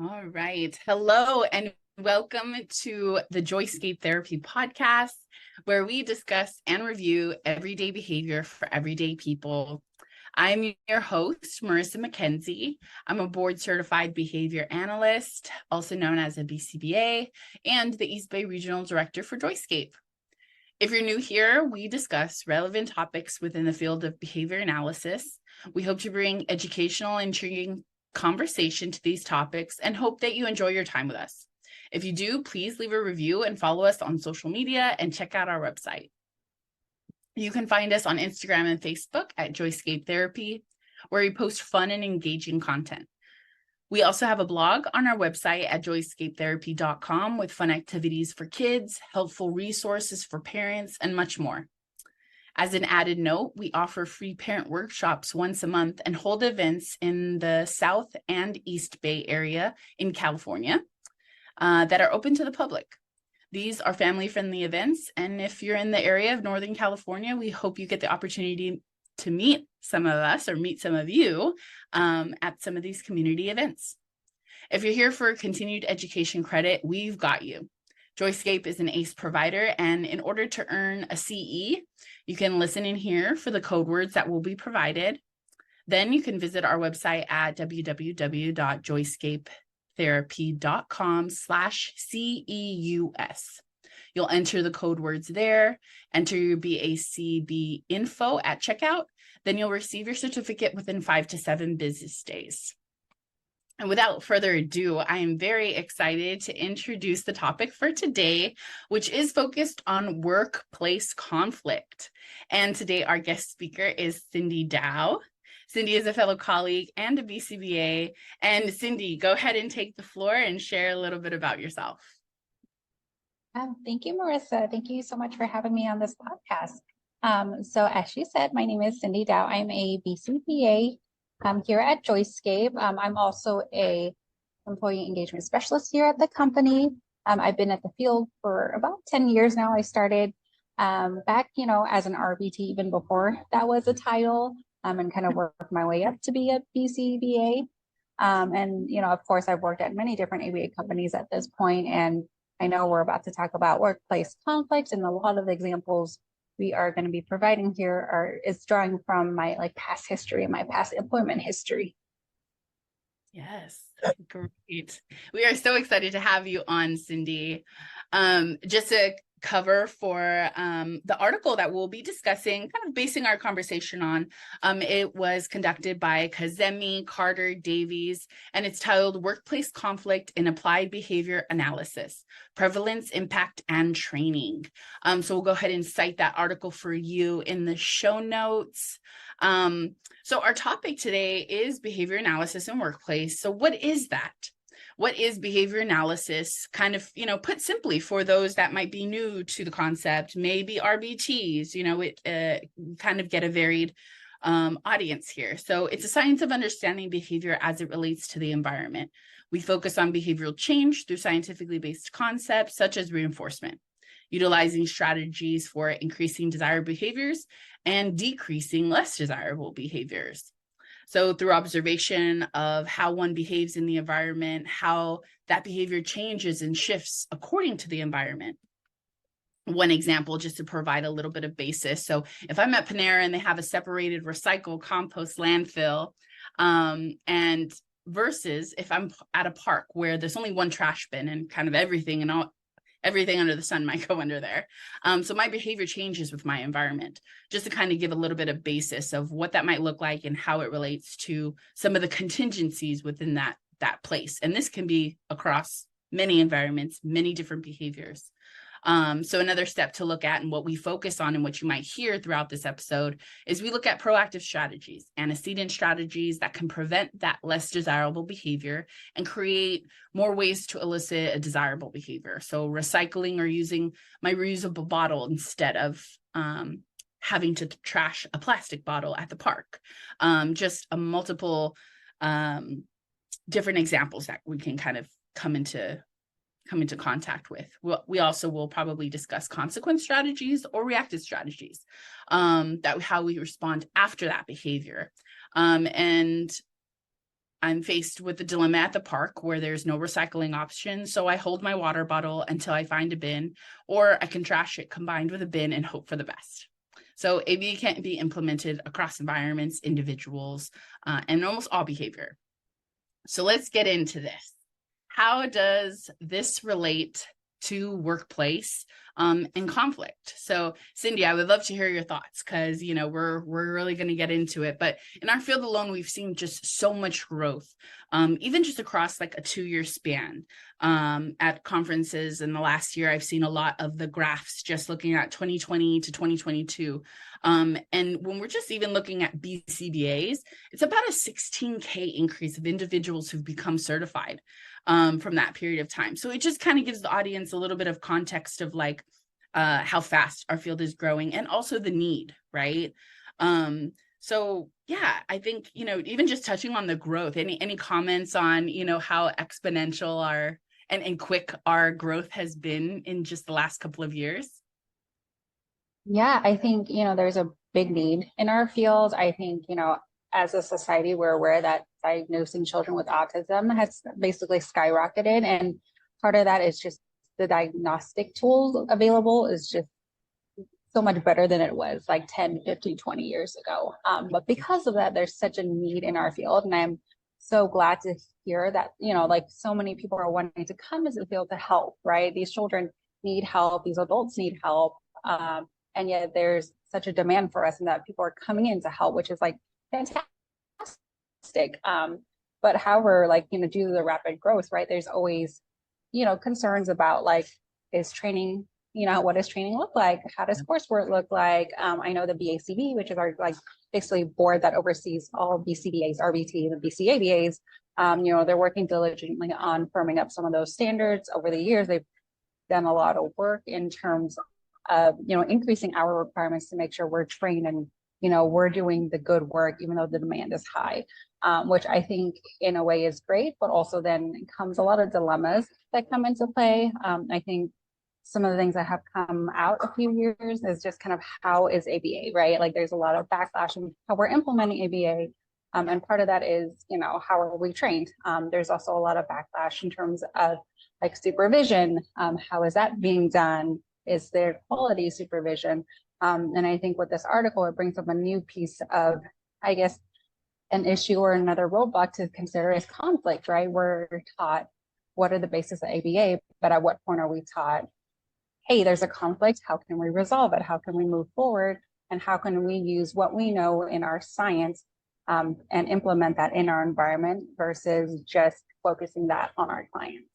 All right. Hello and welcome to the Joyscape Therapy podcast, where we discuss and review everyday behavior for everyday people. I'm your host, Marissa McKenzie. I'm a board certified behavior analyst, also known as a BCBA, and the East Bay Regional Director for Joyscape. If you're new here, we discuss relevant topics within the field of behavior analysis. We hope to bring educational, intriguing conversation to these topics and hope that you enjoy your time with us. If you do, please leave a review and follow us on social media and check out our website. You can find us on Instagram and Facebook at Joyscape Therapy, where we post fun and engaging content. We also have a blog on our website at joyscapetherapy.com with fun activities for kids, helpful resources for parents, and much more. As an added note, we offer free parent workshops once a month and hold events in the South and East Bay area in California that are open to the public. These are family-friendly events, and if you're in the area of Northern California, we hope you get the opportunity to meet some of us or meet some of you at some of these community events. If you're here for continued education credit, we've got you. Joyscape is an ACE provider, and in order to earn a CE, you can listen in here for the code words that will be provided. Then you can visit our website at www.joyscapetherapy.com/CEUS. You'll enter the code words there, enter your BACB info at checkout, then you'll receive your certificate within 5 to 7 business days. And without further ado, I am very excited to introduce the topic for today, which is focused on workplace conflict. And today our guest speaker is Cindy Dow. Cindy is a fellow colleague and a BCBA. And Cindy, go ahead and take the floor and share a little bit about yourself. Thank you, Marissa. Thank you so much for having me on this podcast. So as she said, my name is Cindy Dow. I'm a BCBA here at Joyscape. I'm also a employee engagement specialist here at the company. I've been at the field for about 10 years now. I started back, as an RBT even before that was a title, and kind of worked my way up to be a BCBA. And, of course, I've worked at many different ABA companies at this point, and I know we're about to talk about workplace conflict, and a lot of the examples we are going to be providing here is drawing from my past history and my past employment history. Yes, great. We are so excited to have you on, Cindy. Just to cover for the article that we'll be discussing, kind of basing our conversation on, it was conducted by Kazemi, Carter, Davies, and it's titled Workplace Conflict in Applied Behavior Analysis, Prevalence, Impact, and Training. So we'll go ahead and cite that article for you in the show notes. So our topic today is behavior analysis in workplace. So what is that? What is behavior analysis? Kind of, put simply for those that might be new to the concept, maybe RBTs, kind of get a varied audience here. So it's a science of understanding behavior as it relates to the environment. We focus on behavioral change through scientifically based concepts such as reinforcement, utilizing strategies for increasing desired behaviors and decreasing less desirable behaviors. So through observation of how one behaves in the environment, how that behavior changes and shifts according to the environment. One example, just to provide a little bit of basis. So if I'm at Panera and they have a separated recycle, compost, landfill, and versus if I'm at a park where there's only one trash bin and kind of everything under the sun might go under there. So my behavior changes with my environment, just to kind of give a little bit of basis of what that might look like and how it relates to some of the contingencies within that place. And this can be across many environments, many different behaviors. So another step to look at and what we focus on and what you might hear throughout this episode is we look at proactive strategies, antecedent strategies that can prevent that less desirable behavior and create more ways to elicit a desirable behavior. So recycling or using my reusable bottle instead of having to trash a plastic bottle at the park. Just a multiple different examples that we can kind of come into contact with. We also will probably discuss consequence strategies or reactive strategies, how we respond after that behavior. And I'm faced with the dilemma at the park where there's no recycling option. So I hold my water bottle until I find a bin, or I can trash it combined with a bin and hope for the best. So ABA can't be implemented across environments, individuals, and almost all behavior. So let's get into this. How does this relate to workplace and conflict? So Cindy, I would love to hear your thoughts, because we're really going to get into it. But in our field alone, we've seen just so much growth, even just across like a 2-year span. At conferences in the last year, I've seen a lot of the graphs just looking at 2020 to 2022. And when we're just even looking at BCBAs, it's about a 16K increase of individuals who've become certified from that period of time. So it just kind of gives the audience a little bit of context of like how fast our field is growing, and also the need, right? So yeah, I think, even just touching on the growth, any comments on, how exponential and quick our growth has been in just the last couple of years? Yeah, I think, there's a big need in our field. I think, as a society, we're aware that diagnosing children with autism has basically skyrocketed. And part of that is just the diagnostic tools available is just so much better than it was like 10, 15, 20 years ago. But because of that, there's such a need in our field. And I'm so glad to hear that, like so many people are wanting to come into the field to help, right? These children need help, these adults need help. And yet there's such a demand for us, and that people are coming in to help, which is like fantastic. But however, like, due to the rapid growth, right, there's always, concerns about like, is training, what does training look like? How does coursework look like? I know the BACB, which is our like basically board that oversees all BCBAs, RBT, and the BCABAs, they're working diligently on firming up some of those standards over the years. They've done a lot of work in terms of, increasing our requirements to make sure we're trained and, we're doing the good work, even though the demand is high, which I think in a way is great, but also then comes a lot of dilemmas that come into play. I think some of the things that have come out a few years is just kind of how is ABA, right? Like there's a lot of backlash in how we're implementing ABA. And part of that is, how are we trained? There's also a lot of backlash in terms of like supervision. How is that being done? Is there quality supervision? And I think with this article, it brings up a new piece of, I guess, an issue or another roadblock to consider is conflict, right? We're taught what are the basis of ABA, but at what point are we taught, hey, there's a conflict, how can we resolve it? How can we move forward? And how can we use what we know in our science and implement that in our environment versus just focusing that on our clients?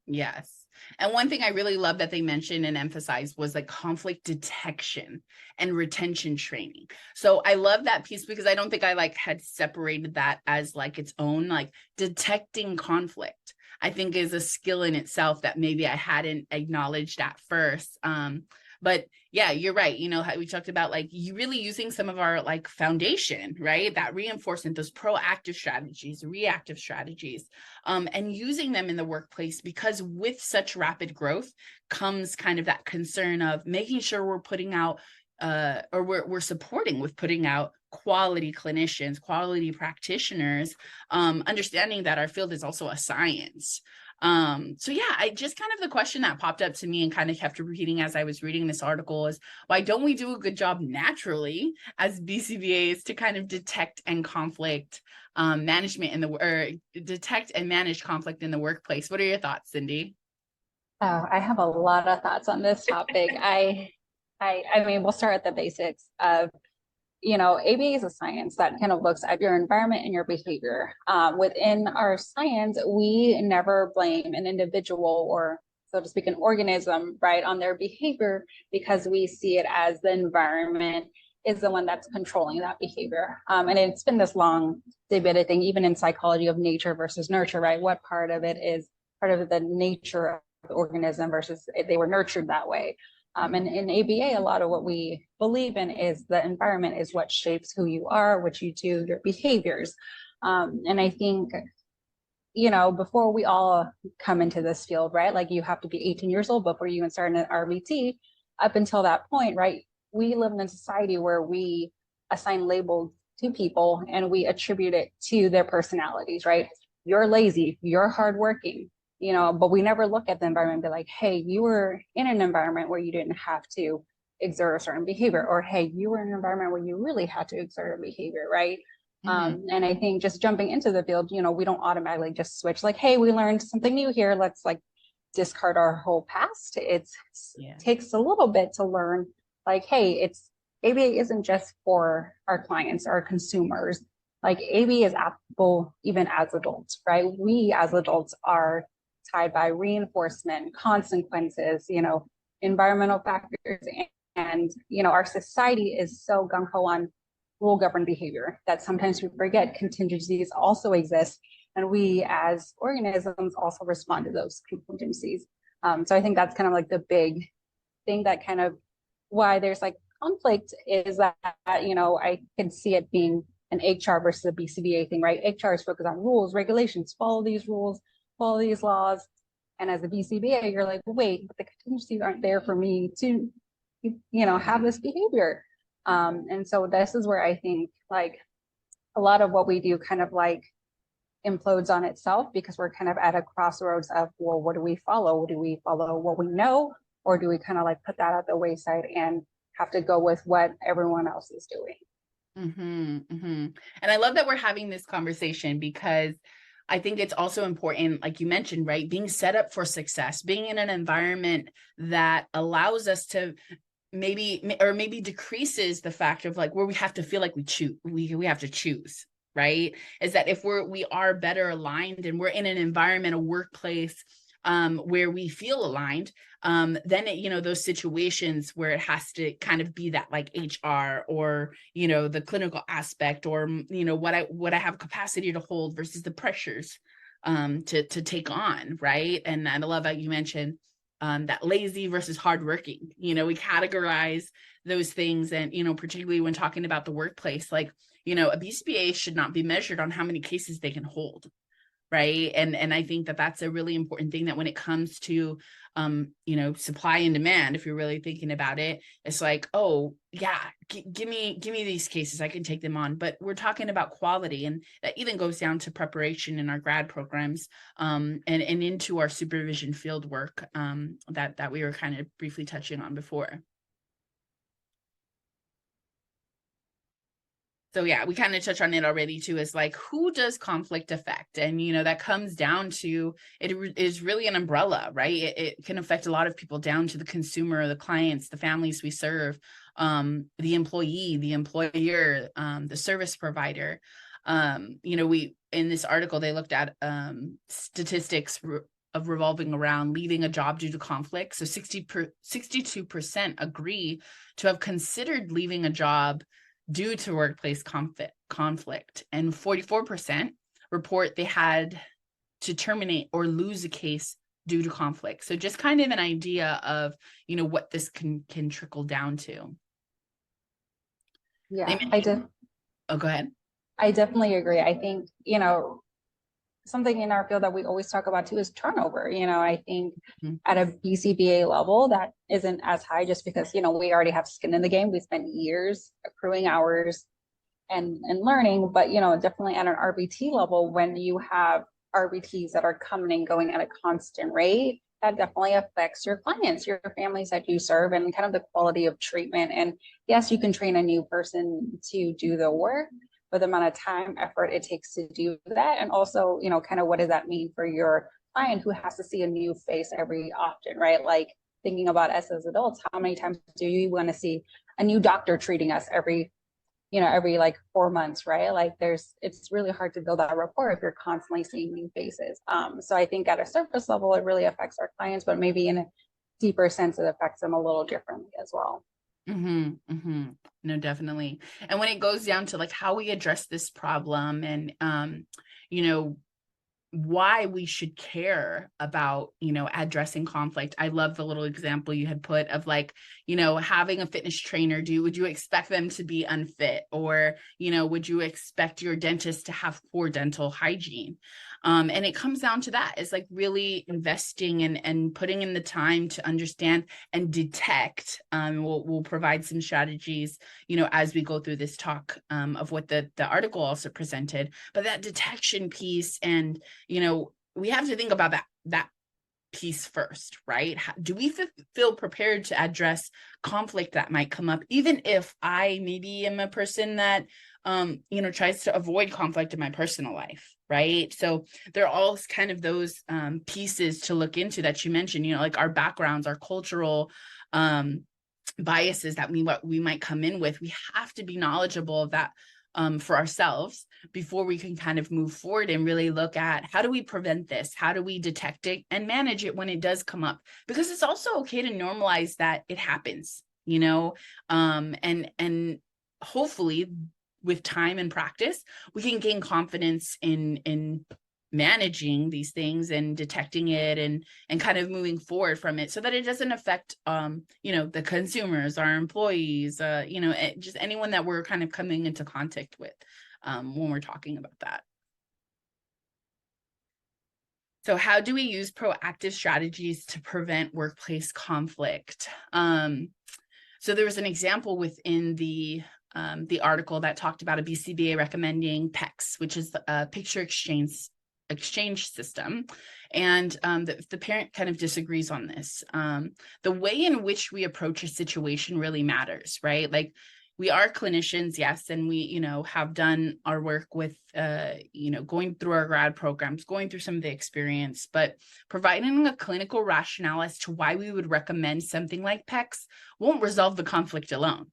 Yes. And one thing I really love that they mentioned and emphasized was like conflict detection and retention training. So I love that piece, because I don't think I like had separated that as like its own, like detecting conflict, I think is a skill in itself that maybe I hadn't acknowledged at first. But yeah, you're right. How we talked about like you really using some of our like foundation, right? That reinforcement, those proactive strategies, reactive strategies, and using them in the workplace, because with such rapid growth comes kind of that concern of making sure we're putting out or we're supporting with putting out quality clinicians, quality practitioners, understanding that our field is also a science. So yeah, I just kind of the question that popped up to me and kind of kept repeating as I was reading this article is, why don't we do a good job naturally as BCBAs to kind of detect and conflict management or detect and manage conflict in the workplace? What are your thoughts, Cindy? Oh, I have a lot of thoughts on this topic. I mean, we'll start at the basics of, ABA is a science that kind of looks at your environment and your behavior. Within our science, we never blame an individual or, so to speak, an organism, right, on their behavior, because we see it as the environment is the one that's controlling that behavior. And it's been this long debated thing, even in psychology, of nature versus nurture, right? What part of it is part of the nature of the organism versus they were nurtured that way. And in ABA, a lot of what we believe in is the environment is what shapes who you are, what you do, your behaviors. And I think, before we all come into this field, right? Like you have to be 18 years old before you can start an RBT. Up until that point, right? We live in a society where we assign labels to people and we attribute it to their personalities, right? You're lazy, you're hardworking, you know, but we never look at the environment and be like, hey, you were in an environment where you didn't have to exert a certain behavior, or hey, you were in an environment where you really had to exert a behavior, right? And I think just jumping into the field, you know, we don't automatically just switch like, hey, we learned something new here, let's like discard our whole past. It takes a little bit to learn like, hey, it's ABA isn't just for our clients, our consumers. Like ABA is applicable even as adults, right? We as adults are tied by reinforcement, consequences, you know, environmental factors, and you know, our society is so gung-ho on rule-governed behavior that sometimes we forget contingencies also exist, and we as organisms also respond to those contingencies. So I think that's kind of like the big thing that kind of why there's like conflict is that, you know, I can see it being an HR versus a BCBA thing, right? HR is focused on rules, regulations, follow these rules, follow these laws. And as a BCBA, you're like, well, wait, but the contingencies aren't there for me to, you know, have this behavior. And so this is where I think like a lot of what we do kind of like implodes on itself, because we're kind of at a crossroads of, well, what do we follow? Do we follow what we know, or do we kind of like put that at the wayside and have to go with what everyone else is doing? And I love that we're having this conversation, because I think it's also important, like you mentioned, right? Being set up for success, being in an environment that allows us to maybe decreases the fact of like where we have to feel like we have to choose, right? Is that if we are better aligned and we're in an environment, a workplace where we feel aligned, then it, you know, those situations where it has to kind of be that like HR or, you know, the clinical aspect, or, you know, what I have capacity to hold versus the pressures to take on, right? And I love how you mentioned that lazy versus hardworking. You know, we categorize those things, and, you know, particularly when talking about the workplace, like, you know, a BCBA should not be measured on how many cases they can hold, right? And I think that that's a really important thing, that when it comes to you know, supply and demand, if you're really thinking about it, it's like, oh yeah, give me these cases, I can take them on. But we're talking about quality, and that even goes down to preparation in our grad programs, and into our supervision field work that we were kind of briefly touching on before. So yeah, we kind of touched on it already too, is like, who does conflict affect? And, you know, that comes down to, it is really an umbrella, right? It can affect a lot of people, down to the consumer, the clients, the families we serve, the employee, the employer, the service provider. You know, in this article, they looked at statistics of revolving around leaving a job due to conflict. So 62% agree to have considered leaving a job due to workplace conflict, and 44% report they had to terminate or lose a case due to conflict. So just kind of an idea of, you know, what this can trickle down to. Yeah, Oh, go ahead. I definitely agree. I think, you know, something in our field that we always talk about too is turnover. You know, I think at a BCBA level that isn't as high, just because, you know, we already have skin in the game. We spent years accruing hours and learning, but, you know, definitely at an RBT level, when you have RBTs that are coming and going at a constant rate, that definitely affects your clients, your families that you serve, and kind of the quality of treatment. And yes, you can train a new person to do the work, but the amount of time, effort it takes to do that. And also, you know, kind of what does that mean for your client who has to see a new face every often, right? Like thinking about us as adults, how many times do you want to see a new doctor treating us every like 4 months, right? Like it's really hard to build that rapport if you're constantly seeing new faces. So I think at a surface level, it really affects our clients, but maybe in a deeper sense, it affects them a little differently as well. No, definitely. And when it goes down to like how we address this problem, and you know, why we should care about, addressing conflict. I love the little example you had put of like, having a fitness trainer would you expect them to be unfit, or, would you expect your dentist to have poor dental hygiene? And it comes down to that. It's like really investing and putting in the time to understand and detect. We'll provide some strategies, as we go through this talk, of what the article also presented, but that detection piece, and we have to think about that piece first, right? Do we feel prepared to address conflict that might come up, even if I maybe am a person that tries to avoid conflict in my personal life, right? So there are all kind of those pieces to look into that you mentioned, like our backgrounds, our cultural biases that we might come in with. We have to be knowledgeable of that for ourselves before we can kind of move forward and really look at how do we prevent this? How do we detect it and manage it when it does come up? Because it's also okay to normalize that it happens, and hopefully with time and practice, we can gain confidence in managing these things and detecting it and kind of moving forward from it, so that it doesn't affect the consumers, our employees, just anyone that we're kind of coming into contact with when we're talking about that. So how do we use proactive strategies to prevent workplace conflict? So there was an example within the article that talked about a BCBA recommending PECS, which is a picture exchange system, and the parent kind of disagrees on this. The way in which we approach a situation really matters, right? Like, we are clinicians, yes, and we have done our work with going through our grad programs, going through some of the experience, but providing a clinical rationale as to why we would recommend something like PECS won't resolve the conflict alone.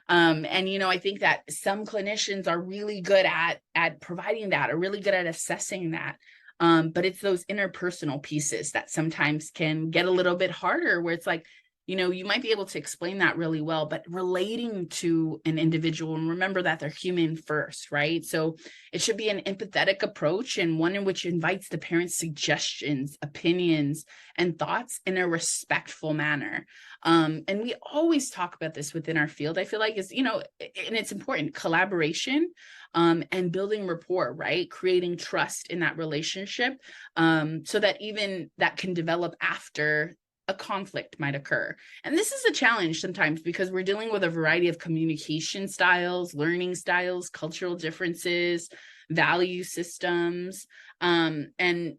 And I think that some clinicians are really good at providing that, or really good at assessing that. But it's those interpersonal pieces that sometimes can get a little bit harder, where it's like, you might be able to explain that really well, but relating to an individual, and remember that they're human first, right? So it should be an empathetic approach, and one in which invites the parents' suggestions, opinions, and thoughts in a respectful manner. And we always talk about this within our field. I feel like and it's important, collaboration, and building rapport, right? Creating trust in that relationship, so that even that can develop after a conflict might occur. And this is a challenge sometimes, because we're dealing with a variety of communication styles, learning styles, cultural differences, value systems, and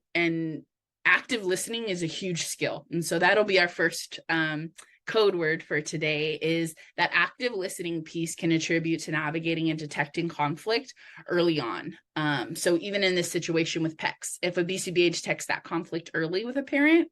active listening is a huge skill. And so that'll be our first code word for today, is that active listening piece can attribute to navigating and detecting conflict early on. So even in this situation with PECS, if a BCBA detects that conflict early with a parent,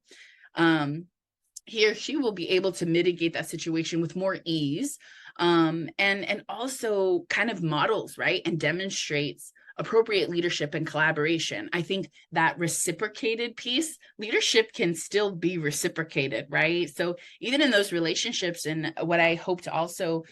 he or she will be able to mitigate that situation with more ease, and also kind of models, right, and demonstrates appropriate leadership and collaboration. I think that reciprocated piece, leadership can still be reciprocated, right? So even in those relationships, and what I hope to also,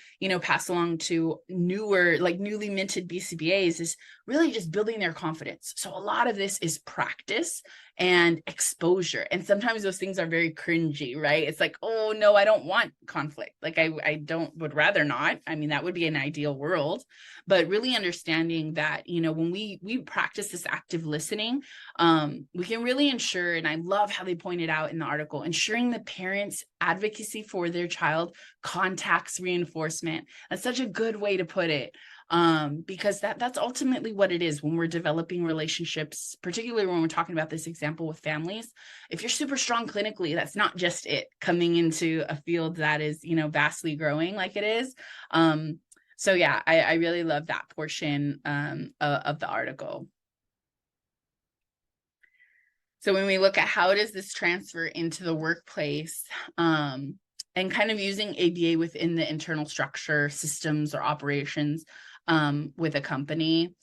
pass along to newly minted BCBAs, is really just building their confidence. So a lot of this is practice and exposure. And sometimes those things are very cringy, right? It's like, oh no, I don't want conflict. Like would rather not. I mean, that would be an ideal world, but really understanding that, when we practice this active listening, we can really ensure, and I love how they pointed out in the article, ensuring the parents' advocacy for their child contacts reinforcement. That's such a good way to put it. Because that's ultimately what it is when we're developing relationships, particularly when we're talking about this example with families. If you're super strong clinically, that's not just it coming into a field that is, vastly growing like it is. So yeah, I really love that portion of the article. So when we look at how does this transfer into the workplace, and kind of using ABA within the internal structure, systems, or operations with a company.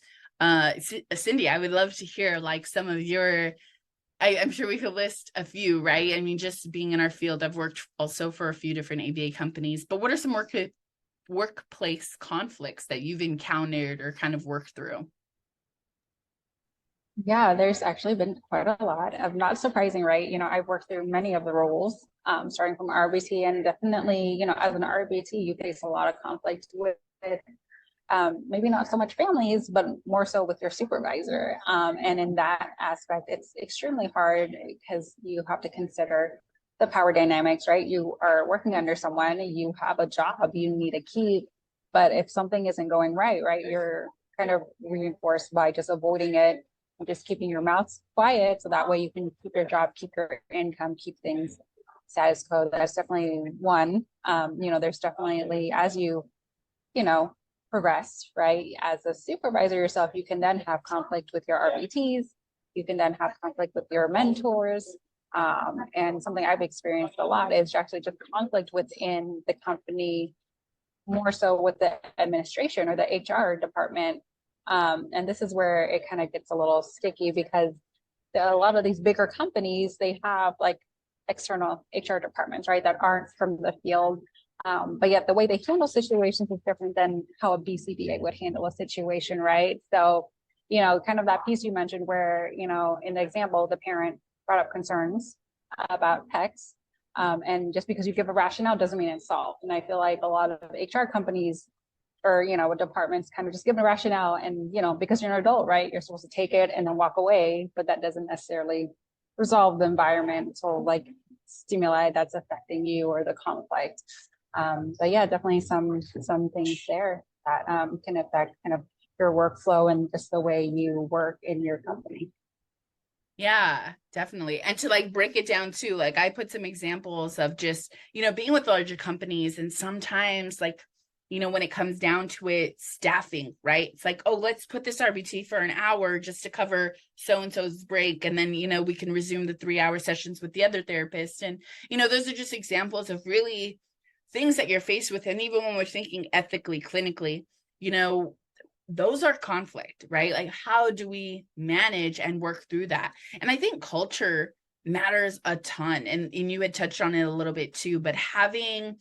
Cindy, I would love to hear like some of your, I'm sure we could list a few, right? I mean, just being in our field, I've worked also for a few different ABA companies, but what are some workplace conflicts that you've encountered or kind of worked through? Yeah, there's actually been quite a lot of, not surprising, right? I've worked through many of the roles, starting from RBT, and definitely, as an RBT, you face a lot of conflict with maybe not so much families, but more so with your supervisor. And in that aspect, it's extremely hard because you have to consider the power dynamics, right? You are working under someone, you have a job you need to keep, but if something isn't going right, right, you're kind of reinforced by just avoiding it and just keeping your mouth quiet. So that way you can keep your job, keep your income, keep things status quo. That's definitely one. There's definitely, as you know, progress, right? As a supervisor yourself, you can then have conflict with your RBTs. You can then have conflict with your mentors. And something I've experienced a lot is actually just conflict within the company, more so with the administration or the HR department. And this is where it kind of gets a little sticky because a lot of these bigger companies, they have like external HR departments, right, that aren't from the field. But yet the way they handle situations is different than how a BCBA would handle a situation, right? So, kind of that piece you mentioned where, in the example, the parent brought up concerns about PECs. And just because you give a rationale doesn't mean it's solved. And I feel like a lot of HR companies or departments kind of just give a rationale, and because you're an adult, right, you're supposed to take it and then walk away, but that doesn't necessarily resolve the environmental like stimuli that's affecting you or the conflict. But yeah, definitely some things there that can affect kind of your workflow and just the way you work in your company. Yeah, definitely. And to like break it down too, like I put some examples of just, being with larger companies and sometimes like, when it comes down to it, staffing, right? It's like, oh, let's put this RBT for an hour just to cover so-and-so's break. And then, we can resume the 3-hour sessions with the other therapist. And, those are just examples of really things that you're faced with. And even when we're thinking ethically, clinically, those are conflict, right? Like, how do we manage and work through that? And I think culture matters a ton. And you had touched on it a little bit too, but having,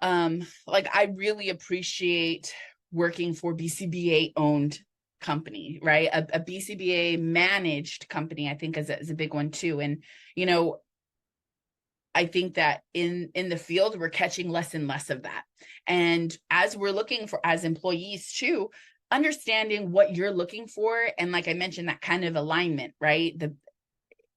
like, I really appreciate working for BCBA owned company, right? A BCBA managed company, I think is a big one too. And, I think that in the field, we're catching less and less of that. And as we're looking for, as employees too, understanding what you're looking for. And like I mentioned, that kind of alignment, right?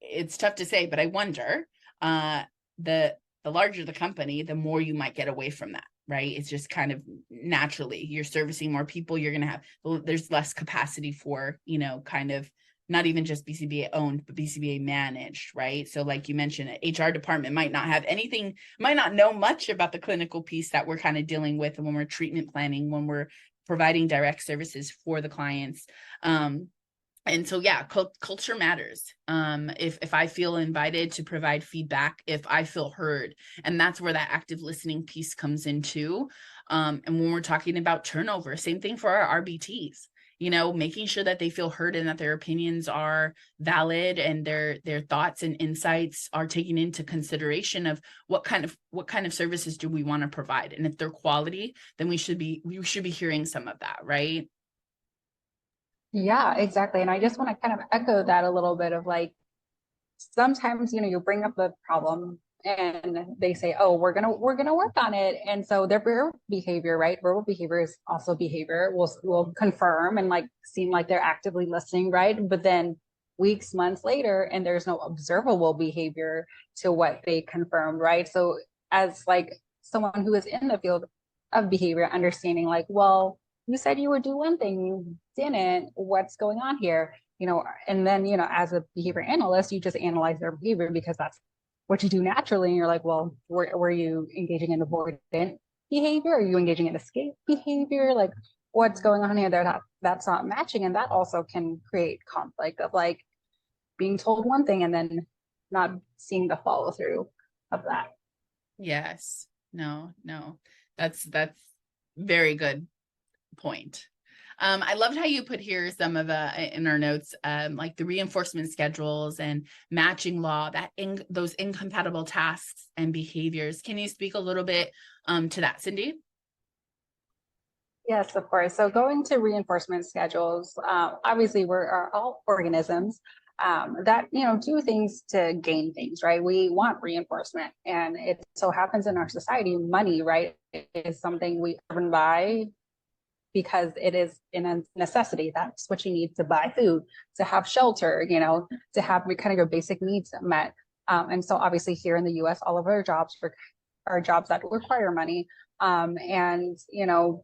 It's tough to say, but I wonder, the larger the company, the more you might get away from that, right? It's just kind of naturally, you're servicing more people, you're going to have, there's less capacity for, kind of not even just BCBA owned, but BCBA managed, right? So like you mentioned, an HR department might not have anything, might not know much about the clinical piece that we're kind of dealing with when we're treatment planning, when we're providing direct services for the clients. And so, yeah, culture matters. If I feel invited to provide feedback, if I feel heard, and that's where that active listening piece comes in too. And when we're talking about turnover, same thing for our RBTs, making sure that they feel heard and that their opinions are valid and their thoughts and insights are taken into consideration of what kind of services do we want to provide. And if they're quality, then we should be hearing some of that, right? Yeah, exactly. And I just want to kind of echo that a little bit of like sometimes you bring up the problem and they say, oh, we're gonna work on it, and so their verbal behavior, right, verbal behavior is also behavior, will confirm and like seem like they're actively listening, right, but then weeks, months later, and there's no observable behavior to what they confirmed, right? So as like someone who is in the field of behavior, understanding like, well, you said you would do one thing, you didn't, what's going on here? And then, as a behavior analyst, you just analyze their behavior because that's what you do naturally. And you're like, well, were you engaging in avoidant behavior? Are you engaging in escape behavior? Like, what's going on here? That's not matching. And that also can create conflict of like being told one thing and then not seeing the follow through of that. Yes. No. That's very good point. I loved how you put here some of in our notes, like the reinforcement schedules and matching law, those incompatible tasks and behaviors. Can you speak a little bit to that, Cindy? Yes, of course. So going to reinforcement schedules, obviously are all organisms that, do things to gain things, right? We want reinforcement. And it so happens in our society, money, right, is something we earn by because it is in a necessity. That's what you need to buy food, to have shelter, to have kind of your basic needs met. And so obviously here in the US, all of our jobs are jobs that require money. And,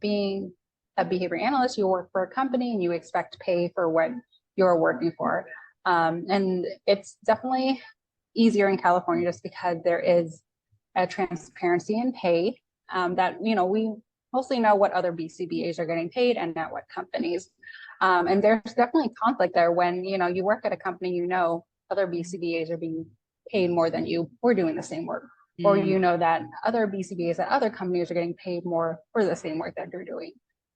being a behavior analyst, you work for a company and you expect pay for what you're working for. And it's definitely easier in California just because there is a transparency in pay that, we mostly know what other BCBAs are getting paid and at what companies. And there's definitely conflict there when, you work at a company, other BCBAs are being paid more than you for doing the same work. Or that other BCBAs at other companies are getting paid more for the same work that you're doing.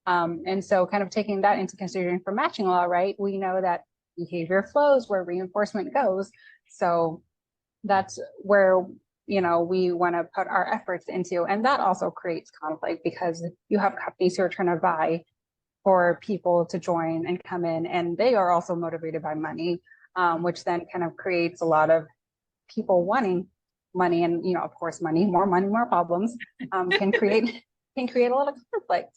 And so kind of taking that into consideration for matching law, right? We know that behavior flows where reinforcement goes. So that's where, we want to put our efforts into. And that also creates conflict because you have companies who are trying to vie for people to join and come in, and they are also motivated by money, which then kind of creates a lot of people wanting money. And, of course, more problems can create a lot of conflict.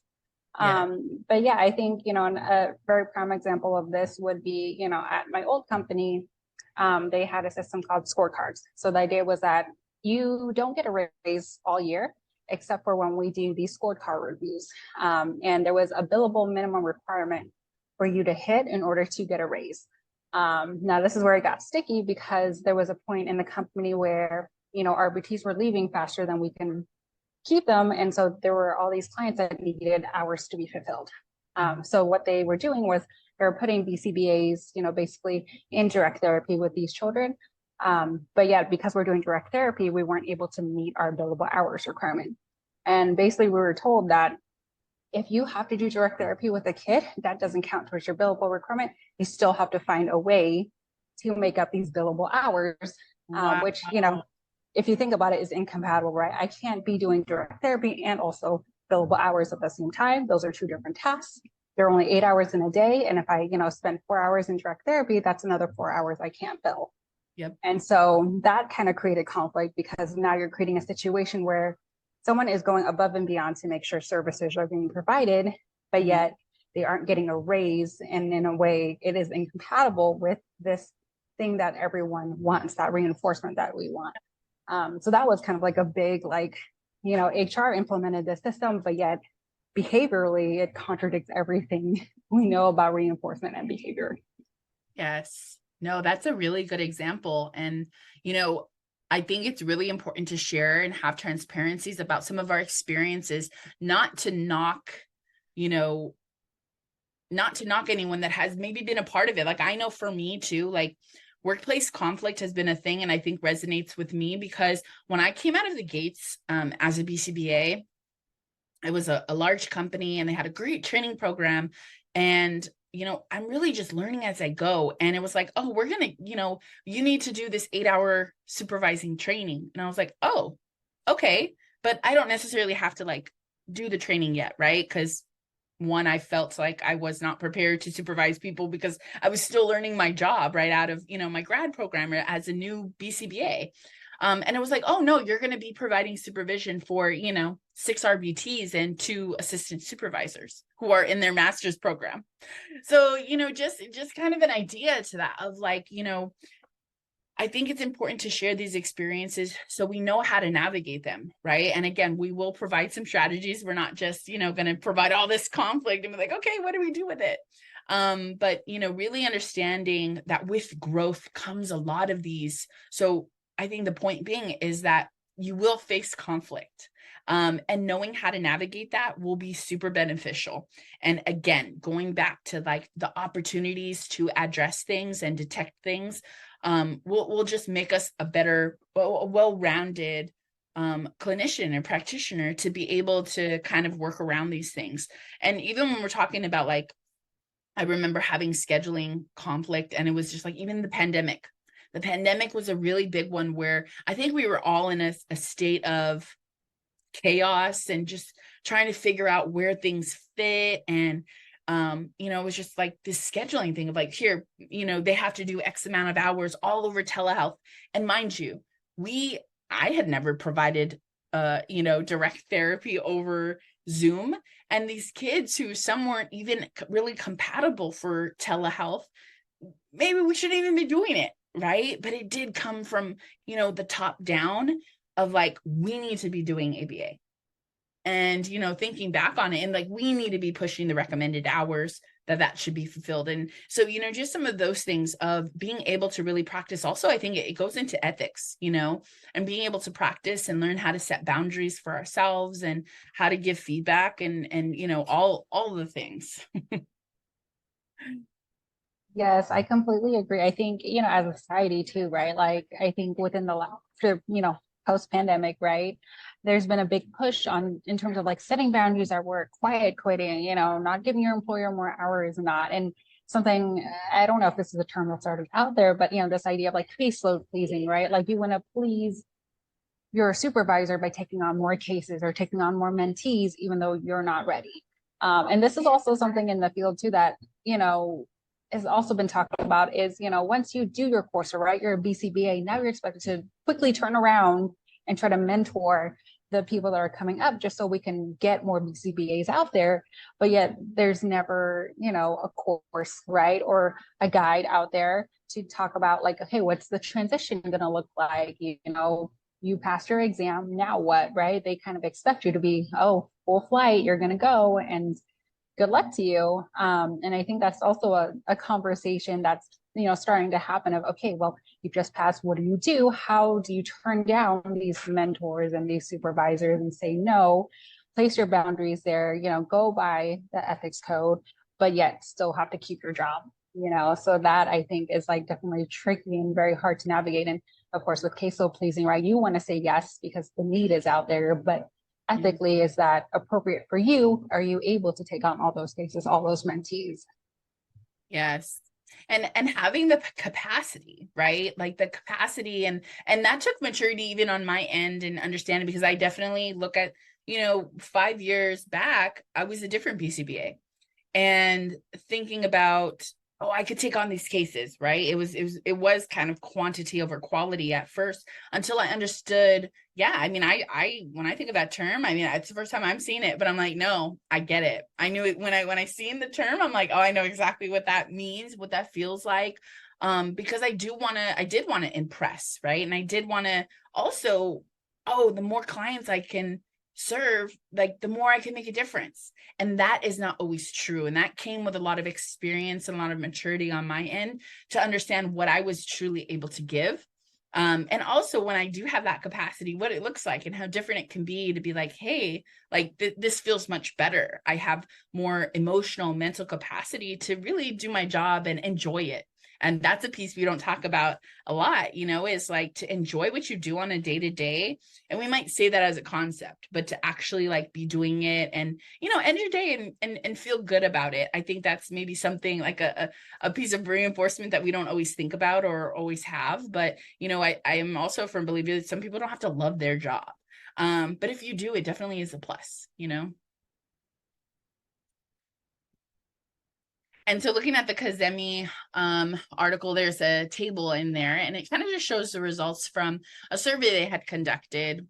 Yeah. But yeah, I think, a very prime example of this would be, at my old company, they had a system called scorecards. So the idea was that you don't get a raise all year, except for when we do these scorecard reviews. And there was a billable minimum requirement for you to hit in order to get a raise. Now, this is where it got sticky because there was a point in the company where, RBTs were leaving faster than we can keep them. And so there were all these clients that needed hours to be fulfilled. So what they were doing was they were putting BCBAs, basically in direct therapy with these children. But yet, because we're doing direct therapy, we weren't able to meet our billable hours requirement. And basically we were told that if you have to do direct therapy with a kid, that doesn't count towards your billable requirement. You still have to find a way to make up these billable hours, which, if you think about it, is incompatible, right? I can't be doing direct therapy and also billable hours at the same time. Those are two different tasks. There are only 8 hours in a day. And if I, spend 4 hours in direct therapy, that's another 4 hours I can't bill. Yep. And so that kind of created conflict because now you're creating a situation where someone is going above and beyond to make sure services are being provided, but yet they aren't getting a raise. And in a way, it is incompatible with this thing that everyone wants, that reinforcement that we want. So that was kind of like a big, HR implemented this system, but yet behaviorally, it contradicts everything we know about reinforcement and behavior. Yes. No, that's a really good example. And, I think it's really important to share and have transparencies about some of our experiences, not to knock anyone that has maybe been a part of it. Like, I know for me too, like, workplace conflict has been a thing, and I think resonates with me because when I came out of the gates as a BCBA, it was a large company and they had a great training program. And, I'm really just learning as I go. And it was like, oh, we're going to, you need to do this 8-hour supervising training. And I was like, oh, okay. But I don't necessarily have to do the training yet, right? Because one, I felt like I was not prepared to supervise people because I was still learning my job right out of, my grad program as a new BCBA. And it was like, oh no, you're going to be providing supervision for, 6 RBTs and 2 assistant supervisors who are in their master's program. So, just kind of an idea to that of I think it's important to share these experiences so we know how to navigate them, right? And again, we will provide some strategies. We're not just, going to provide all this conflict and be like, okay, what do we do with it? But, really understanding that with growth comes a lot of these. So I think the point being is that you will face conflict. And knowing how to navigate that will be super beneficial. And again, going back to the opportunities to address things and detect things, will just make us a better, well-rounded clinician and practitioner to be able to kind of work around these things. And even when we're talking about I remember having scheduling conflict, and it was just even the pandemic. The pandemic was a really big one where I think we were all in a state of chaos and just trying to figure out where things fit. And, it was just like this scheduling thing of like, here, they have to do X amount of hours all over telehealth. And mind you, I had never provided, direct therapy over Zoom. And these kids who some weren't even really compatible for telehealth, maybe we shouldn't even be doing it, right? But it did come from, the top down of like, we need to be doing ABA. And, thinking back on it, and like, we need to be pushing the recommended hours that should be fulfilled. And so, just some of those things of being able to really practice. Also, I think it goes into ethics, and being able to practice and learn how to set boundaries for ourselves and how to give feedback and all the things. Yes, I completely agree. I think, as a society too, right? Like, I think within the last, post-pandemic, right? There's been a big push in terms of like setting boundaries at work, quiet quitting, not giving your employer more hours, and something, I don't know if this is a term that's already out there, but, this idea of like caseload pleasing, right? Like you want to please your supervisor by taking on more cases or taking on more mentees, even though you're not ready. And this is also something in the field too that, has also been talked about is, once you do your course, right, you're a BCBA, now you're expected to quickly turn around and try to mentor the people that are coming up just so we can get more BCBAs out there. But yet there's never, a course, right, or a guide out there to talk about like, okay, what's the transition going to look like? You passed your exam, now what, right? They kind of expect you to be, oh, full flight, you're going to go, and good luck to you. And I think that's also a conversation that's, starting to happen of, okay, well, you just passed, what do you do? How do you turn down these mentors and these supervisors and say no, place your boundaries there, go by the ethics code, but yet still have to keep your job, so that I think is like definitely tricky and very hard to navigate. And of course, with caseload pleasing, right, you want to say yes because the need is out there, but ethically, is that appropriate for you? Are you able to take on all those cases, all those mentees? Yes. And having the capacity, right? Like the capacity, and that took maturity even on my end and understanding, because I definitely look at, 5 years back, I was a different BCBA and thinking about, oh, I could take on these cases, right? It was kind of quantity over quality at first, until I understood. Yeah, I mean, I when I think of that term, I mean, it's the first time I'm seeing it, but I'm like, no, I get it. I knew it when I seen the term. I'm like, oh, I know exactly what that means, what that feels like, because I did want to impress, right? And I did want to also, oh, the more clients I can serve, like the more I can make a difference. And that is not always true. And that came with a lot of experience and a lot of maturity on my end to understand what I was truly able to give. And also when I do have that capacity, what it looks like and how different it can be to be like, hey, like this feels much better. I have more emotional, mental capacity to really do my job and enjoy it. And that's a piece we don't talk about a lot, is like to enjoy what you do on a day-to-day. And we might say that as a concept, but to actually like be doing it and, end your day and feel good about it. I think that's maybe something like a piece of reinforcement that we don't always think about or always have. But, I am also a firm believer that some people don't have to love their job. But if you do, it definitely is a plus, And so looking at the Kazemi article, there's a table in there, and it kind of just shows the results from a survey they had conducted.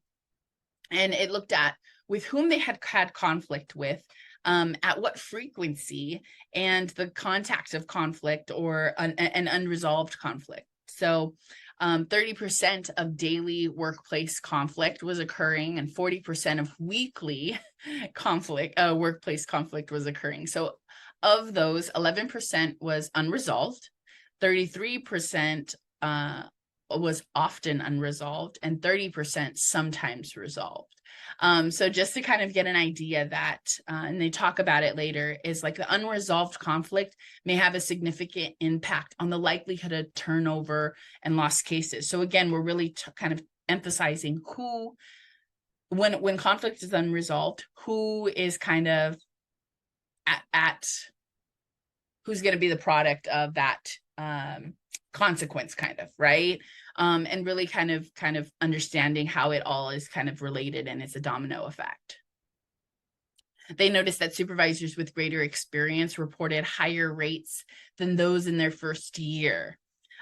And it looked at with whom they had conflict with, at what frequency, and the contact of conflict or an unresolved conflict. So 30% of daily workplace conflict was occurring, and 40% of weekly workplace conflict was occurring. So of those, 11% was unresolved, 33% was often unresolved, and 30% sometimes resolved. So just to kind of get an idea that, and they talk about it later, is like the unresolved conflict may have a significant impact on the likelihood of turnover and lost cases. So again, we're really kind of emphasizing who, when conflict is unresolved, who is kind of at who's going to be the product of that consequence, kind of, right? And really kind of understanding how it all is kind of related and it's a domino effect. They noticed that supervisors with greater experience reported higher rates than those in their first year.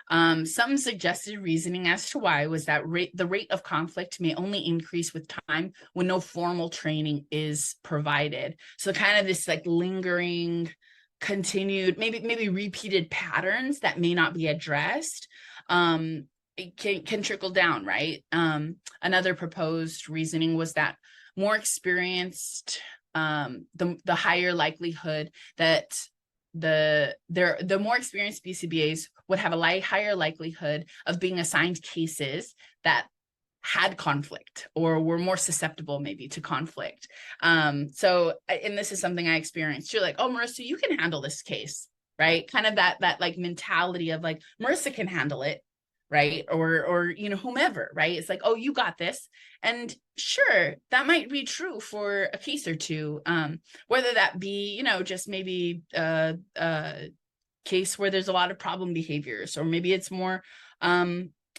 Some suggested reasoning as to why was that the rate of conflict may only increase with time when no formal training is provided. So kind of this like lingering, continued, maybe repeated patterns that may not be addressed. It can trickle down, right? Another proposed reasoning was that more experienced, the higher likelihood that the more experienced BCBAs would have a higher likelihood of being assigned cases that had conflict or were more susceptible maybe to conflict. And this is something I experienced. You're like, oh, Marissa, you can handle this case, right? Kind of that like mentality of like, Marissa can handle it, right? Or whomever, right? It's like, oh, you got this. And sure, that might be true for a case or two, whether that be, just maybe a case where there's a lot of problem behaviors, or maybe it's more,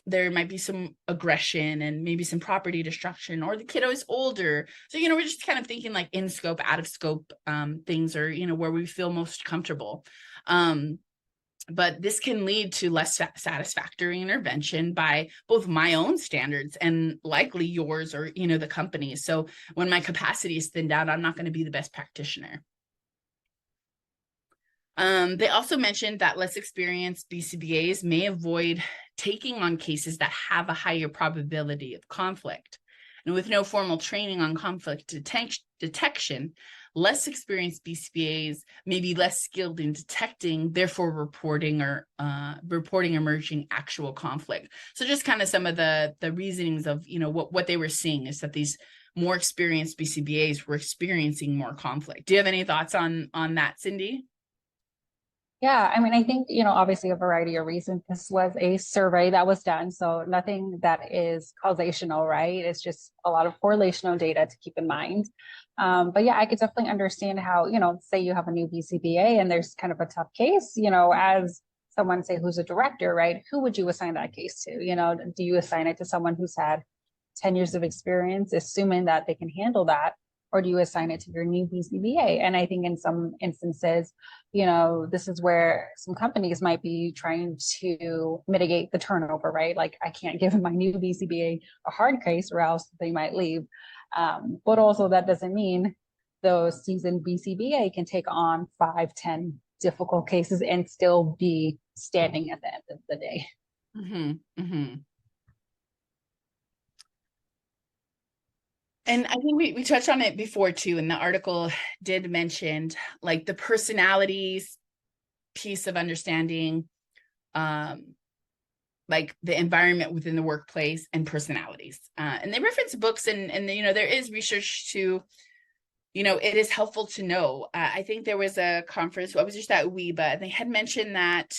there might be some aggression and maybe some property destruction, or the kiddo is older. So, we're just kind of thinking like in scope, out of scope things, or, where we feel most comfortable. But this can lead to less satisfactory intervention by both my own standards and likely yours or, the company's. So when my capacity is thinned out, I'm not going to be the best practitioner. They also mentioned that less experienced BCBAs may avoid taking on cases that have a higher probability of conflict. And with no formal training on conflict detection, less experienced BCBAs may be less skilled in detecting, therefore reporting emerging actual conflict. So just kind of some of the reasonings of, what they were seeing is that these more experienced BCBAs were experiencing more conflict. Do you have any thoughts on that, Cindy? Yeah, I mean, I think, obviously a variety of reasons. This was a survey that was done, so nothing that is causational, right? It's just a lot of correlational data to keep in mind. But yeah, I could definitely understand how, say you have a new BCBA and there's kind of a tough case, as someone, say, who's a director, right? Who would you assign that case to? Do you assign it to someone who's had 10 years of experience, assuming that they can handle that? Or do you assign it to your new BCBA? And I think in some instances, this is where some companies might be trying to mitigate the turnover, right? Like, I can't give my new BCBA a hard case or else they might leave. But also that doesn't mean those seasoned BCBA can take on 5, 10 difficult cases and still be standing at the end of the day. Mm-hmm. Mm-hmm. And I think we touched on it before too, and the article did mention like the personalities piece of understanding, like the environment within the workplace and personalities. And they reference books and there is research to, it is helpful to know. I think there was a conference, I was just at WEBA, they had mentioned that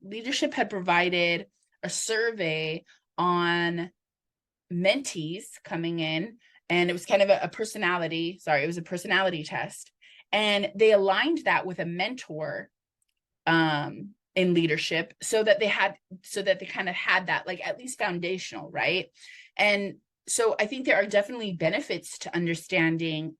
leadership had provided a survey on mentees coming in. And it was kind of a personality test. And they aligned that with a mentor in leadership so that they kind of had that like at least foundational, right? And so I think there are definitely benefits to understanding,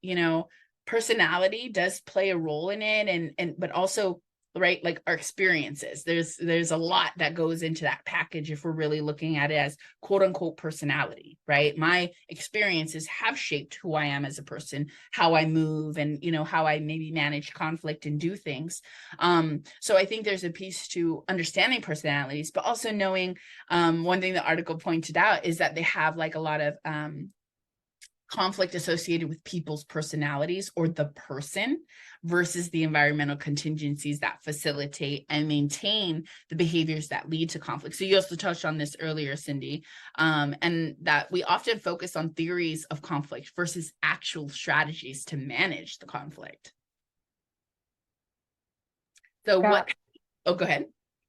personality does play a role in it, and but also, right, like our experiences, there's a lot that goes into that package if we're really looking at it as quote unquote personality, right? My experiences have shaped who I am as a person, how I move, and how I maybe manage conflict and do things. So I think there's a piece to understanding personalities, but also knowing, one thing the article pointed out is that they have like a lot of conflict associated with people's personalities or the person versus the environmental contingencies that facilitate and maintain the behaviors that lead to conflict. So you also touched on this earlier, Cindy, and that we often focus on theories of conflict versus actual strategies to manage the conflict. So oh, go ahead.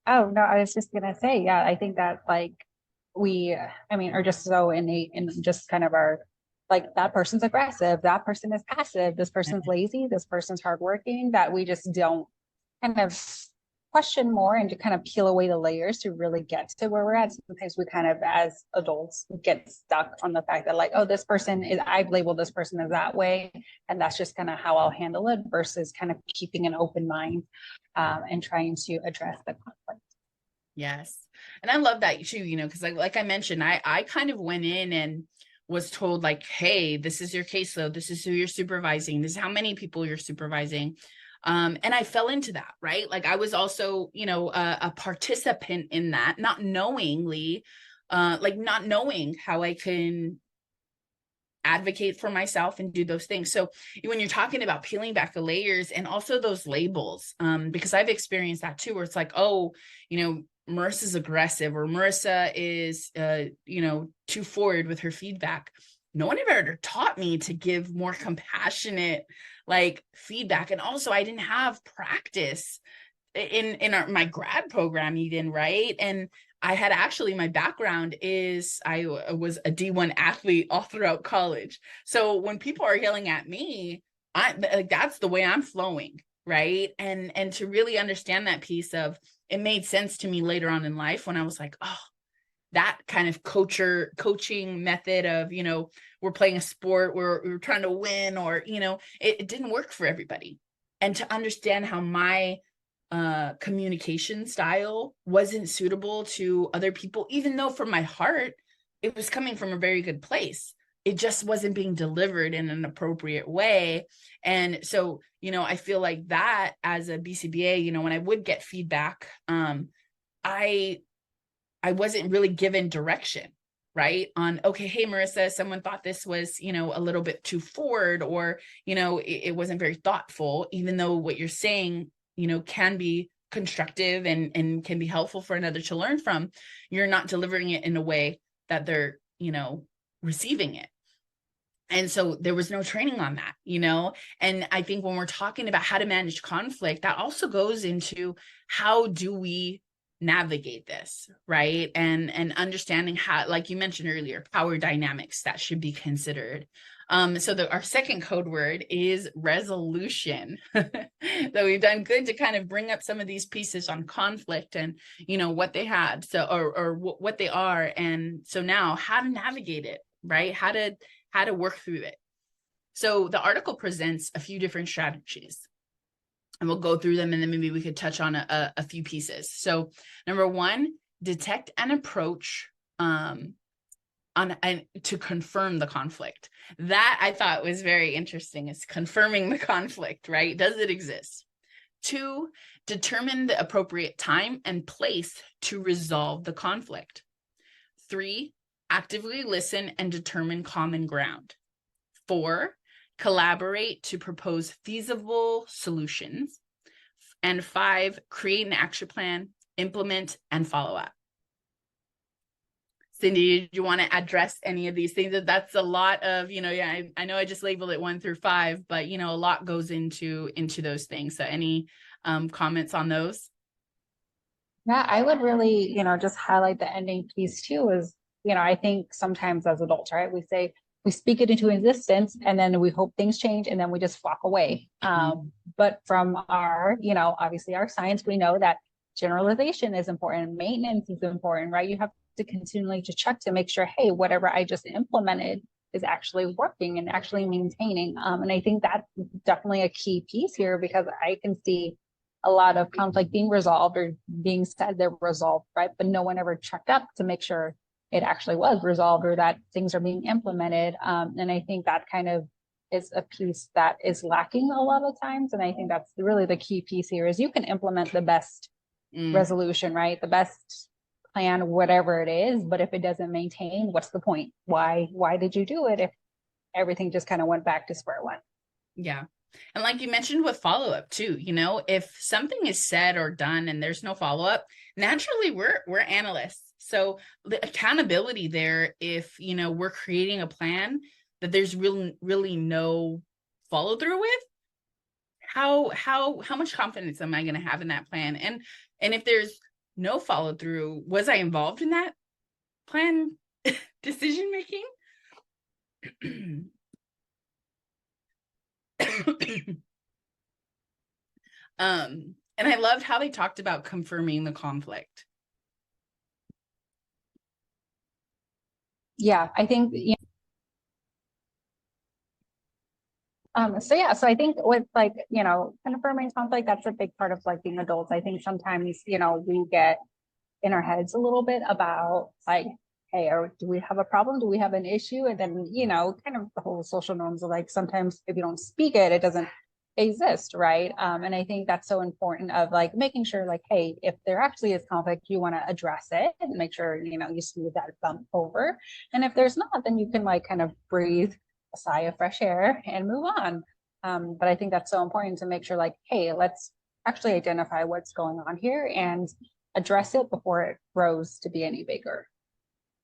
Oh, no, I was just going to say, yeah, I think that like are just so innate in just kind of our, like, that person's aggressive, that person is passive, this person's lazy, this person's hardworking, that we just don't kind of question more and to kind of peel away the layers to really get to where we're at. Sometimes we kind of, as adults, get stuck on the fact that like, oh, this person is, I've labeled this person as that way, and that's just kind of how I'll handle it, versus kind of keeping an open mind and trying to address the conflict. Yes. And I love that too, you know, because like I mentioned, I kind of went in and was told like, hey, this is your caseload, this is who you're supervising, this is how many people you're supervising. And I fell into that, right? Like I was also, you know, a participant in that, not knowingly, like not knowing how I can advocate for myself and do those things. So when you're talking about peeling back the layers and also those labels, because I've experienced that too, where it's like, oh, you know, Marissa's aggressive, or Marissa is, you know, too forward with her feedback. No one ever taught me to give more compassionate, like, feedback. And also I didn't have practice in my grad program even, right? And I had actually, my background is I was a D1 athlete all throughout college. So when people are yelling at me, like, that's the way I'm flowing, right? And to really understand that piece of, it made sense to me later on in life when I was like, oh, that kind of coaching method of, you know, we're playing a sport, we're trying to win, or, you know, it didn't work for everybody. And to understand how my communication style wasn't suitable to other people, even though from my heart, it was coming from a very good place. It just wasn't being delivered in an appropriate way. And so, you know, I feel like that as a BCBA, you know, when I would get feedback, I wasn't really given direction, right? On, okay, hey, Marissa, someone thought this was, you know, a little bit too forward, or, you know, it wasn't very thoughtful, even though what you're saying, you know, can be constructive and can be helpful for another to learn from. You're not delivering it in a way that they're, you know, receiving it. And so there was no training on that, you know? And I think when we're talking about how to manage conflict, that also goes into how do we navigate this, right? And understanding how, like you mentioned earlier, power dynamics that should be considered. So our second code word is resolution. So we've done good to kind of bring up some of these pieces on conflict and, you know, what they had, so, or what they are. And so now how to navigate it, right? How to work through it. So the article presents a few different strategies, and we'll go through them, and then maybe we could touch on a few pieces. So number one, detect and approach to confirm the conflict. That I thought was very interesting, is confirming the conflict, right? Does it exist? 2, determine the appropriate time and place to resolve the conflict. 3, actively listen and determine common ground. 4, collaborate to propose feasible solutions. And 5, create an action plan, implement, and follow up. Cindy, do you want to address any of these things? That's a lot of, you know, yeah, I know I just labeled it 1 through 5, but, you know, a lot goes into those things. So any comments on those? Yeah, I would really, you know, just highlight the ending piece too, is, you know, I think sometimes as adults, right, we say, we speak it into existence and then we hope things change and then we just walk away. But from our, you know, obviously our science, we know that generalization is important, maintenance is important, right? You have to continually to check to make sure, hey, whatever I just implemented is actually working and actually maintaining. And I think that's definitely a key piece here, because I can see a lot of conflict being resolved or being said they're resolved, right? But no one ever checked up to make sure it actually was resolved or that things are being implemented. And I think that kind of is a piece that is lacking a lot of times. And I think that's really the key piece here, is you can implement the best resolution, right? The best plan, whatever it is, but if it doesn't maintain, what's the point? Why did you do it if everything just kind of went back to square one? Yeah. And like you mentioned with follow-up too, you know, if something is said or done and there's no follow-up, naturally we're analysts. So the accountability there, if, you know, we're creating a plan that there's really no follow through with, how much confidence am I going to have in that plan? And if there's no follow through, was I involved in that plan decision making? And I loved how they talked about confirming the conflict. Yeah, I think, so I think with like, confirming conflict, that's a big part of like being adults. I think sometimes, we get in our heads a little bit about like, hey, or do we have a problem? Do we have an issue? And then, kind of the whole social norms of like, sometimes if you don't speak it, it doesn't exist, right? And I think that's so important of like making sure like, hey, if there actually is conflict, you want to address it and make sure, you smooth that bump over. And if there's not, then you can like kind of breathe a sigh of fresh air and move on. But I think that's so important to make sure like, hey, let's actually identify what's going on here and address it before it grows to be any bigger.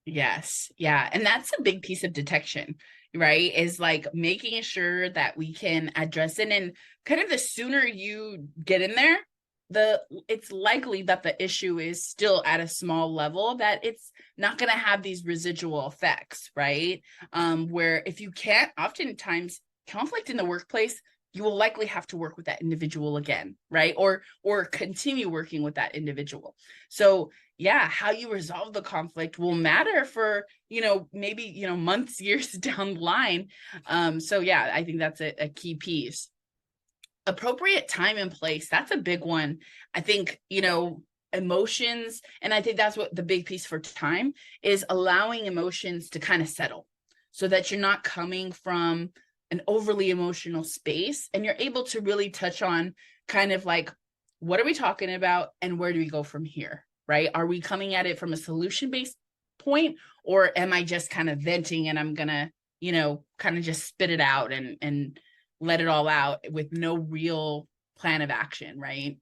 Yes. Yeah. And that's a big piece of detection, right? Is like making sure that we can address it. And kind of the sooner you get in there, it's likely that the issue is still at a small level, that it's not going to have these residual effects, right? Where if you can't, oftentimes conflict in the workplace, you will likely have to work with that individual again, right? Or continue working with that individual. So yeah, how you resolve the conflict will matter for, maybe, months, years down the line. So yeah, I think that's a key piece. Appropriate time and place, that's a big one. I think, emotions, and I think that's what the big piece for time is, allowing emotions to kind of settle so that you're not coming from an overly emotional space, and you're able to really touch on kind of like, what are we talking about and where do we go from here, right? Are we coming at it from a solution-based point, or am I just kind of venting and I'm gonna, kind of just spit it out and let it all out with no real plan of action, right?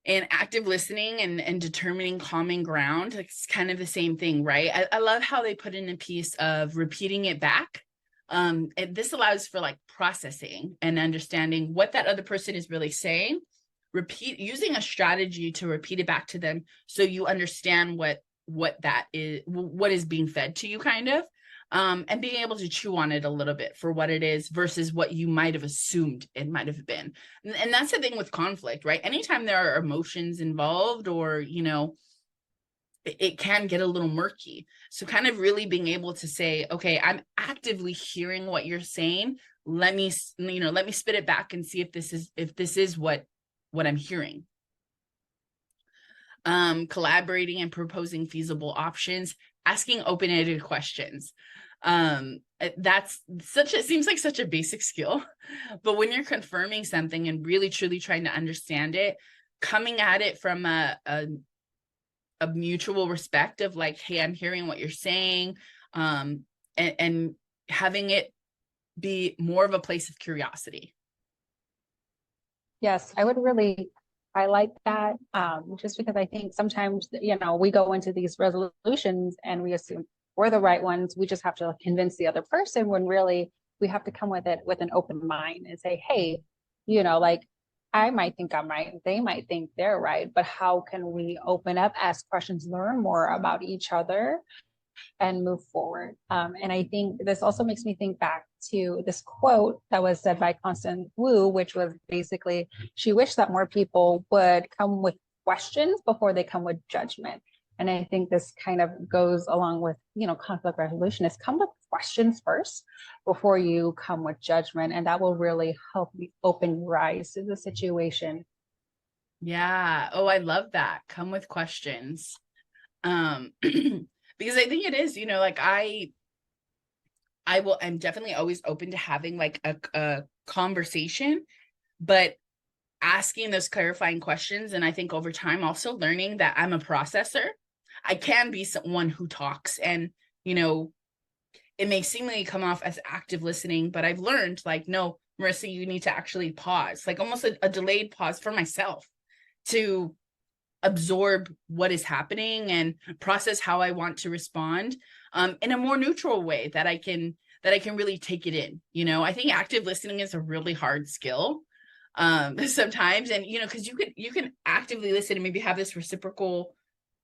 And active listening and determining common ground, it's kind of the same thing, right? I love how they put in a piece of repeating it back. This allows for like processing and understanding what that other person is really saying, using a strategy to repeat it back to them so you understand what that is, what is being fed to you, kind of. And being able to chew on it a little bit for what it is versus what you might have assumed it might have been. And that's the thing with conflict, right? Anytime there are emotions involved, or, it can get a little murky. So kind of really being able to say, okay, I'm actively hearing what you're saying. Let me spit it back and see if this is what I'm hearing. Collaborating and proposing feasible options, asking open-ended questions. That's seems like such a basic skill, but when you're confirming something and really truly trying to understand it, coming at it from a mutual respect of like, hey, I'm hearing what you're saying, and having it be more of a place of curiosity. Yes, I would really highlight that, just because I think sometimes, we go into these resolutions and we assume we're the right ones. We just have to convince the other person, when really we have to come with it with an open mind and say, hey, like, I might think I'm right, they might think they're right, but how can we open up, ask questions, learn more about each other, and move forward. And I think this also makes me think back to this quote that was said by Constance Wu, which was basically, she wished that more people would come with questions before they come with judgment. And I think this kind of goes along with, conflict resolution, is come with questions first before you come with judgment. And that will really help you open your eyes to the situation. Yeah. Oh, I love that. Come with questions. Because I think it is, like I'm definitely always open to having like a conversation, but asking those clarifying questions. And I think over time also learning that I'm a processor. I can be someone who talks, and, it may seemingly come off as active listening, but I've learned like, no, Marissa, you need to actually pause, like almost a delayed pause for myself to absorb what is happening and process how I want to respond, in a more neutral way that I can really take it in. I think active listening is a really hard skill, sometimes, and because you can actively listen and maybe have this reciprocal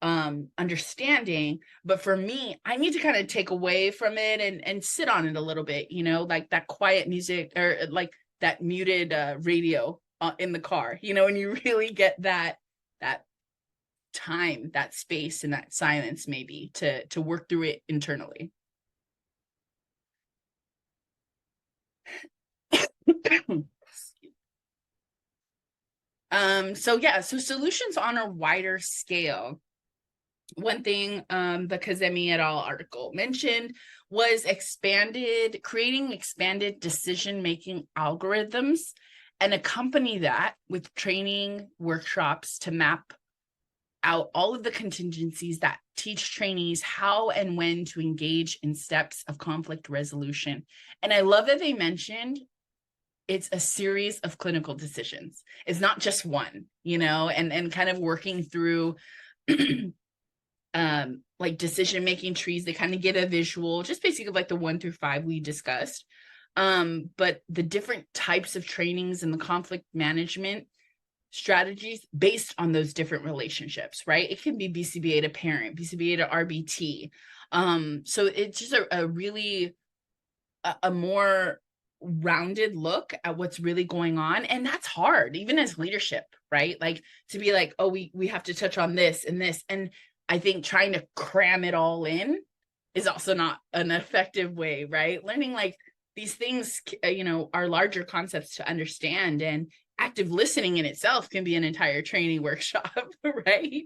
understanding, but for me, I need to kind of take away from it and sit on it a little bit, like that quiet music, or like that muted radio in the car, you know, and you really get that time, that space, and that silence maybe to work through it internally. So solutions on a wider scale. One thing the Kazemi et al. Article mentioned was creating expanded decision-making algorithms, and accompany that with training workshops to map out all of the contingencies that teach trainees how and when to engage in steps of conflict resolution. And I love that they mentioned it's a series of clinical decisions. It's not just one, you know, and kind of working through like decision-making trees. They kind of get a visual, just basically like the 1 through 5 we discussed. But the different types of trainings and the conflict management strategies based on those different relationships, right? It can be BCBA to parent, BCBA to RBT. So it's just a really a more rounded look at what's really going on. And that's hard, even as leadership, right? Like to be like, oh, we have to touch on this and this. And I think trying to cram it all in is also not an effective way, right? Learning like these things, you know, are larger concepts to understand, and active listening in itself can be an entire training workshop, right?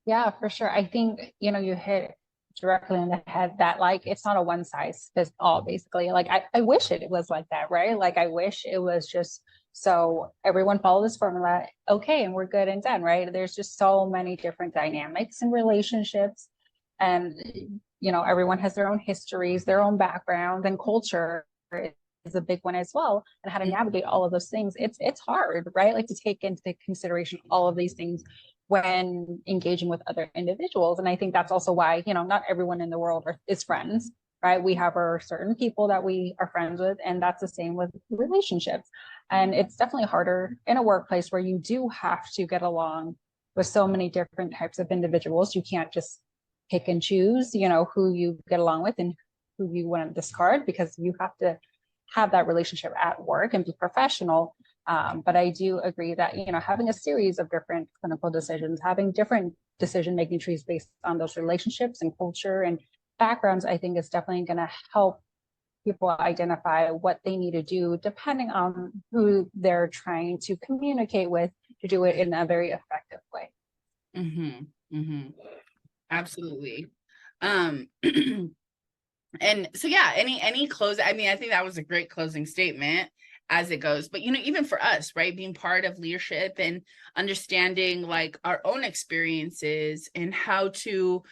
Yeah, for sure. I think, you know, you hit directly in the head that like it's not a one size fits all, basically. Like I wish it was like that, right? Like I wish it was just so everyone follow this formula, okay, and we're good and done, right? There's just so many different dynamics and relationships, and you know, everyone has their own histories, their own background, and culture is a big one as well, and how to navigate all of those things. It's hard, right? Like to take into consideration all of these things when engaging with other individuals. And I think that's also why, you know, not everyone in the world is friends, right? We have our certain people that we are friends with, and that's the same with relationships. And it's definitely harder in a workplace where you do have to get along with so many different types of individuals. You can't just pick and choose, you know, who you get along with and who you want to discard, because you have to have that relationship at work and be professional. But I do agree that, you know, having a series of different clinical decisions, having different decision-making trees based on those relationships and culture and backgrounds, I think is definitely going to help people identify what they need to do depending on who they're trying to communicate with, to do it in a very effective way. Absolutely. And so, yeah, any close, I mean, I think that was a great closing statement as it goes, but, you know, even for us, right, being part of leadership and understanding like our own experiences and how to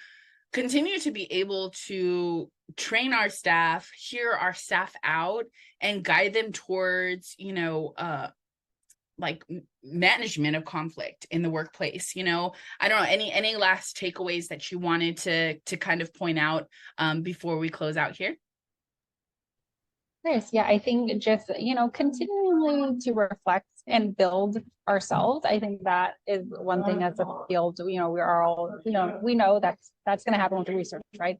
continue to be able to train our staff, hear our staff out, and guide them towards, you know, like management of conflict in the workplace. You know, I don't know, any last takeaways that you wanted to kind of point out before we close out here? Nice. Yeah, I think just, you know, continually to reflect and build ourselves. I think that is one thing as a field, you know, we are all, you know, we know that's going to happen with the research, right?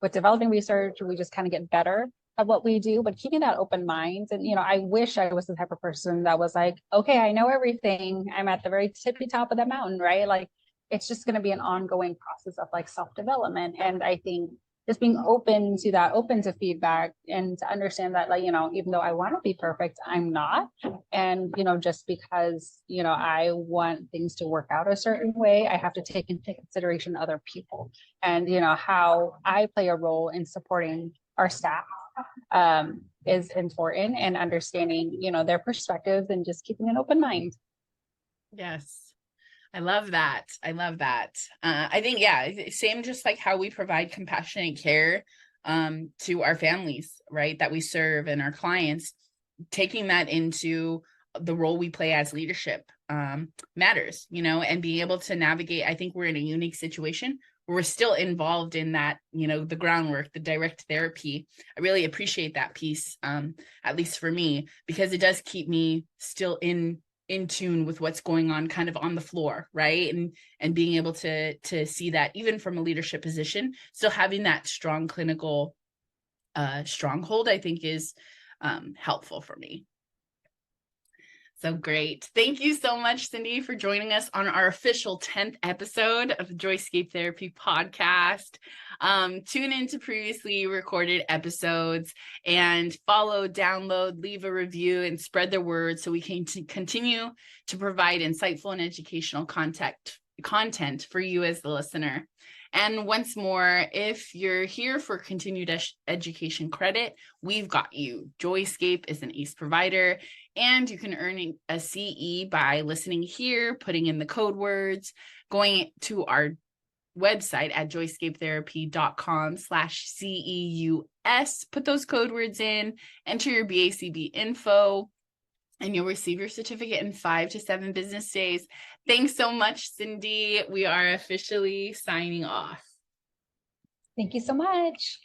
With developing research, we just kind of get better at what we do, but keeping that open mind. And, you know, I wish I was the type of person that was like, okay, I know everything. I'm at the very tippy top of that mountain, right? Like, it's just going to be an ongoing process of like self-development. And I think just being open to that, open to feedback, and to understand that, like, you know, even though I want to be perfect, I'm not. And, you know, just because, you know, I want things to work out a certain way, I have to take into consideration other people and, you know, how I play a role in supporting our staff is important, and understanding, you know, their perspectives and just keeping an open mind. Yes. I love that. I love that. I think, yeah, same, just like how we provide compassionate care to our families, right, that we serve, and our clients, taking that into the role we play as leadership matters, you know, and being able to navigate. I think we're in a unique situation where we're still involved in that, you know, the groundwork, the direct therapy. I really appreciate that piece, at least for me, because it does keep me still in tune with what's going on kind of on the floor, right? And being able to see that even from a leadership position, still having that strong clinical stronghold, I think is helpful for me. So great. Thank you so much, Cindy, for joining us on our official 10th episode of the Joyscape Therapy podcast. Tune into previously recorded episodes and follow, download, leave a review, and spread the word so we can continue to provide insightful and educational content for you as the listener. And once more, if you're here for continued education credit, we've got you. Joyscape is an ACE provider, and you can earn a CE by listening here, putting in the code words, going to our website at joyscapetherapy.com/CEUS, put those code words in, enter your BACB info, and you'll receive your certificate in 5 to 7 business days. Thanks so much, Cindy. We are officially signing off. Thank you so much.